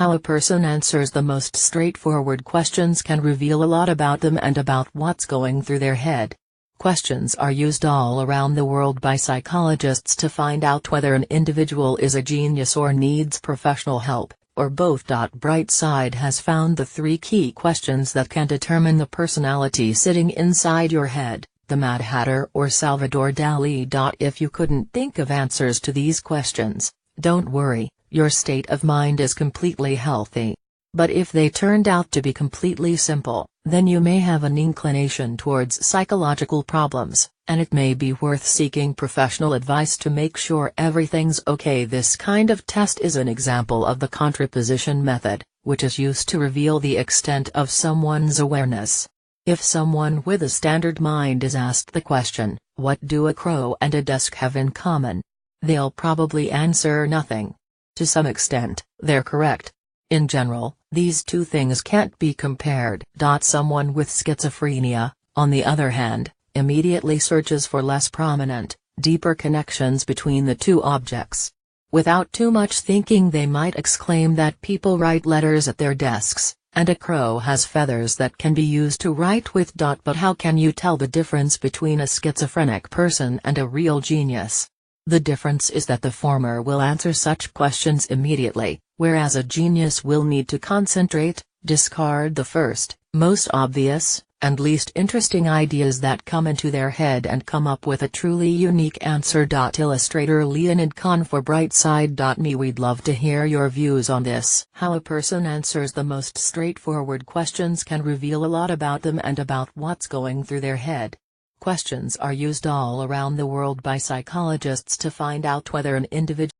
How a person answers the most straightforward questions can reveal a lot about them and about what's going through their head. Questions are used all around the world by psychologists to find out whether an individual is a genius or needs professional help, or both. Brightside has found the 3 key questions that can determine the personality sitting inside your head, the Mad Hatter or Salvador Dali. If you couldn't think of answers to these questions, don't worry, your state of mind is completely healthy. But if they turned out to be completely simple, then you may have an inclination towards psychological problems, and it may be worth seeking professional advice to make sure everything's okay. This kind of test is an example of the contraposition method, which is used to reveal the extent of someone's awareness. If someone with a standard mind is asked the question, "What do a crow and a desk have in common?" they'll probably answer nothing. To some extent, they're correct. In general, these 2 things can't be compared. Someone with schizophrenia, on the other hand, immediately searches for less prominent, deeper connections between the 2 objects. Without too much thinking, they might exclaim that people write letters at their desks, and a crow has feathers that can be used to write with. But how can you tell the difference between a schizophrenic person and a real genius? The difference is that the former will answer such questions immediately, whereas a genius will need to concentrate, discard the first, most obvious, and least interesting ideas that come into their head and come up with a truly unique answer. Illustrator Leonid Khan for Brightside.me. We'd love to hear your views on this. How a person answers the most straightforward questions can reveal a lot about them and about what's going through their head. Questions are used all around the world by psychologists to find out whether an individual